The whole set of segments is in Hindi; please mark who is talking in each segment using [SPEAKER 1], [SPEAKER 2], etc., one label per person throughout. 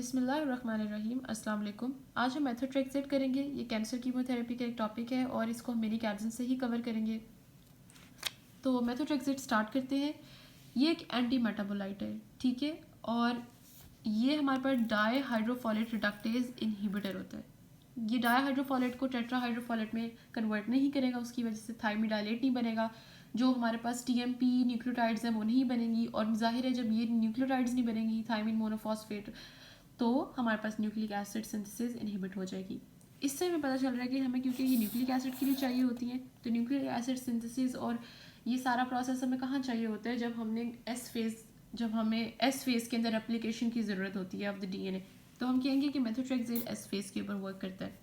[SPEAKER 1] बिस्मिल्लाहिर्रहमानिर्रहीम। अस्सलाम वालेकुम। आज हम मेथोट्रेक्सेट करेंगे। ये कैंसर कीमोथेरेपी का एक टॉपिक है और इसको हम मेनिक एब्सेंस से ही कवर करेंगे। तो मेथोट्रेक्सेट स्टार्ट करते हैं। ये एक एंटी मेटाबोलाइट है, ठीक है, और ये हमारे पास डाई हाइड्रोफोलेट रिडक्टेज इनहिबिटर होता है। ये डाई हाइड्रोफोलेट को टेट्रा हाइड्रोफोलेट में कन्वर्ट नहीं करेगा, उसकी वजह से थायमिडाइलेट नहीं बनेगा। जो हमारे पास टीएमपी न्यूक्लियोटाइड्स हैं वो नहीं बनेंगी, और जाहिर है जब ये न्यूक्लियोटाइड्स नहीं बनेंगी थायमिन मोनोफॉस्फेट, तो हमारे पास न्यूक्लिक एसिड सिंथेसिस इनहिबिट हो जाएगी। इससे हमें पता चल रहा है कि हमें, क्योंकि ये न्यूक्लिक एसिड के लिए चाहिए होती हैं, तो न्यूक्लिक एसिड सिंथेसिस और ये सारा प्रोसेस हमें कहाँ चाहिए होता है, जब हमें एस फेज के अंदर एप्लीकेशन की ज़रूरत होती है ऑफ द डीएनए, तो हम कहेंगे कि मेथोट्रेक्सेट एस फेज के ऊपर वर्क करता है।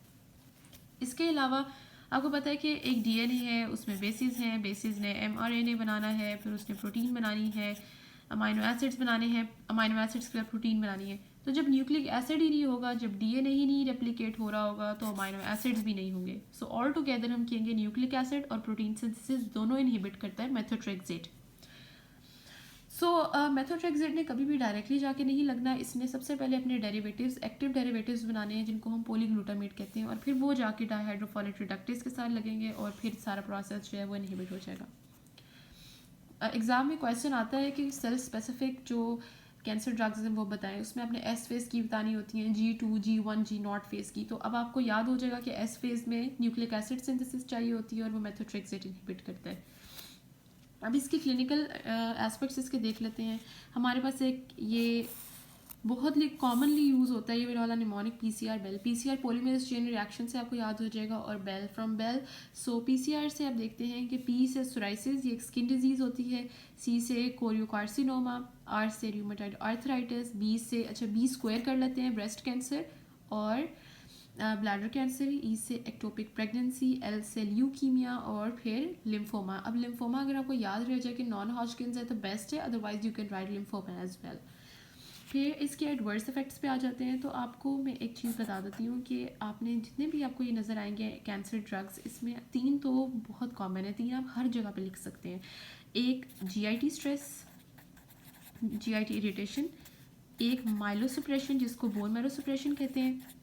[SPEAKER 1] इसके अलावा आपको पता है कि एक डीएनए है, उसमें बेसिस हैं, बेसिस ने एमआरएनए बनाना है, फिर उसने प्रोटीन बनानी है, अमाइनो एसिड्स बनाने हैं, अमाइनो एसिड्स के बाद प्रोटीन बनानी है। तो जब न्यूक्लिक एसिड ही नहीं होगा, जब डीएनए ही नहीं रेप्लिकेट हो रहा होगा, तो अमाइनो एसिड्स भी नहीं होंगे। सो ऑल टुगेदर हम कहेंगे न्यूक्लिक एसिड और प्रोटीन सिंथेसिस दोनों इनहिबिट करता है मेथोट्रेक्सेट। मेथोट्रेक्सेट ने कभी भी डायरेक्टली जाके नहीं लगना। इसने सबसे पहले अपने डेरिवेटिव्स, एक्टिव डेरिवेटिव्स बनाने हैं, जिनको हम पॉलीग्लूटामेट कहते हैं, और फिर वो जाके डाईहाइड्रोफोलेट रिडक्टेज के साथ लगेंगे और फिर सारा प्रोसेस जो है वो इनहिबिट हो जाएगा। एग्ज़ाम में क्वेश्चन आता है कि सेल स्पेसिफिक जो कैंसर ड्रग्स हैं वो बताएं। उसमें आपने एस फेज़ की बतानी होती हैं, G2, G1, G0 फेज़ की। तो अब आपको याद हो जाएगा कि एस फेज़ में न्यूक्लिक एसिड सिंथेसिस चाहिए होती है और वो मेथोट्रेक्सेट इनहिबिट करता है। अब इसके क्लिनिकल एस्पेक्ट्स इसके देख लेते हैं। हमारे पास एक ये बहुत कॉमनली यूज़ होता है ये वाला mnemonic PCR bell. PCR polymerase chain reaction से आपको याद हो जाएगा, और bell from bell. So PCR से आप देखते हैं कि पी से सोराइसिस, ये एक स्किन डिजीज़ होती है, सी से कोरियोकार्सिनोमा, आर से रूमेटॉइड आर्थराइटिस, बी से, अच्छा बी स्क्वायर कर लेते हैं, ब्रेस्ट कैंसर और ब्लैडर कैंसर, ई से एक्टोपिक प्रेगनेंसी, एल से ल्यूकीमिया और फिर लिम्फोमा। अब लिम्फोमा अगर आपको याद रह जाए कि नॉन हॉजकिन्स है तो बेस्ट है, otherwise you can write lymphoma as well. फिर इसके एडवर्स इफेक्ट्स पे आ जाते हैं। तो आपको मैं एक चीज़ बता देती हूँ कि आपने जितने भी आपको ये नज़र आएंगे कैंसर ड्रग्स, इसमें 3 तो बहुत कॉमन है, 3 आप हर जगह पे लिख सकते हैं। एक जीआईटी स्ट्रेस, जीआईटी इरिटेशन, एक माइलोसुप्रेशन जिसको बोन मैरो सुप्रेशन कहते हैं,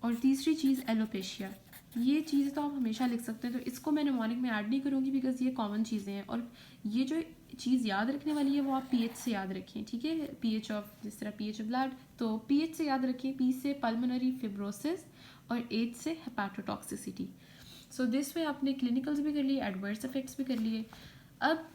[SPEAKER 1] और तीसरी चीज़ एलोपेशिया। ये चीज़ तो आप हमेशा लिख सकते हैं, तो इसको मैं निमोनिक में ऐड नहीं करूँगी बिकॉज ये कॉमन चीज़ें हैं। और ये जो चीज़ याद रखने वाली है वो आप पीएच से याद रखें, ठीक है। पीएच ऑफ, जिस तरह पीएच ऑफ ब्लड, तो पीएच से याद रखें। पी से पल्मोनरी फिब्रोसिस और एच से हेपाटोटॉक्सिसिटी। सो दिस वे आपने क्लिनिकल्स भी कर लिए, एडवर्स इफेक्ट्स भी कर लिए। अब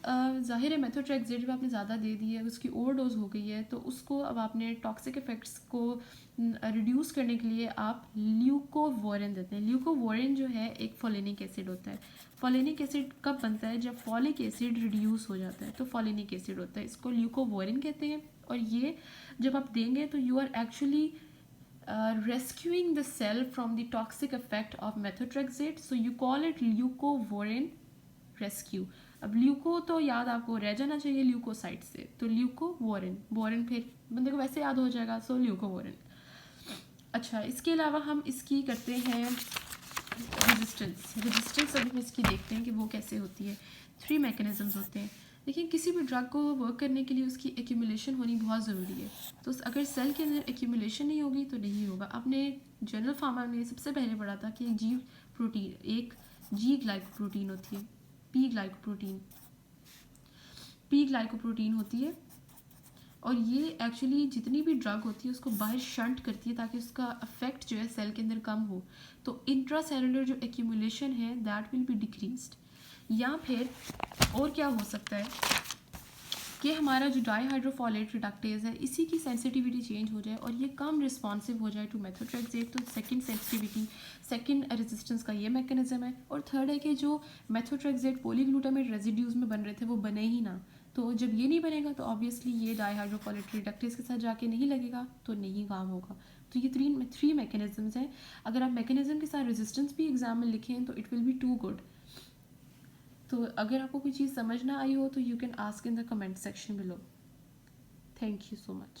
[SPEAKER 1] जाहिर है मेथोट्रेक्सेट जब आपने ज़्यादा दे दी है, उसकी ओवरडोज हो गई है, तो उसको अब आपने टॉक्सिक इफेक्ट्स को रिड्यूस करने के लिए आप ल्यूकोवोरिन देते हैं। ल्यूकोवोरिन जो है एक फोलिनिक एसिड होता है। फोलिनिक एसिड कब बनता है? जब फॉलिक एसिड रिड्यूस हो जाता है तो फोलिनिक एसिड होता है, इसको ल्यूकोवोरिन कहते हैं। और ये जब आप देंगे तो you are actually rescuing the cell from the toxic effect of methotrexate, so you call it leucovorin rescue। अब ल्यूको तो याद आपको रह जाना चाहिए ल्यूकोसाइट से, तो ल्यूकोवोरिन, बोरिन फिर बंदे को वैसे याद हो जाएगा, सो ल्यूकोवोरिन। अच्छा, इसके अलावा हम इसकी करते हैं रेजिस्टेंस अभी हम इसकी देखते हैं कि वो कैसे होती है। 3 मैकेनिज्म्स होते हैं। देखिए, किसी भी ड्रग को वर्क करने के लिए उसकी एक्यूमुलेशन होनी बहुत ज़रूरी है। तो अगर सेल के अंदर एक्यूमुलेशन नहीं होगी तो नहीं होगा। आपने जनरल फार्मा में सबसे पहले पढ़ा था कि एक जी ग्लाइकोप्रोटीन होती है, पी ग्लाइकोप्रोटीन होती है, और ये एक्चुअली जितनी भी ड्रग होती है उसको बाहर शंट करती है ताकि उसका इफेक्ट जो है सेल के अंदर कम हो। तो इंट्रासेलुलर जो एक्यूमुलेशन है दैट विल बी डिक्रीज्ड। या फिर और क्या हो सकता है कि हमारा जो डाईहाइड्रोफोलेट रिडक्टेज है इसी की सेंसिटिविटी चेंज हो जाए और ये कम रिस्पॉन्सिव हो जाए टू मेथोट्रेक्सेट। तो सेकंड रेजिस्टेंस का ये मैकेनिज्म है। और थर्ड है कि जो मेथोट्रेक्सेट पॉलीग्लूटामेट रेजिड्यूज में बन रहे थे वो बने ही ना। तो जब ये नहीं बनेगा तो ऑब्वियसली ये डाईहाइड्रोफोलेट रिडक्टेज के साथ जाके नहीं लगेगा, तो नहीं काम होगा। तो ये 3 मैकेनिज्म्स हैं। अगर आप मैकेनिज्म के साथ रेजिस्टेंस भी एग्जाम में लिखें तो it will be too good. तो अगर आपको कोई चीज़ समझ ना आई हो तो you can ask in the comment section below. Thank you so much.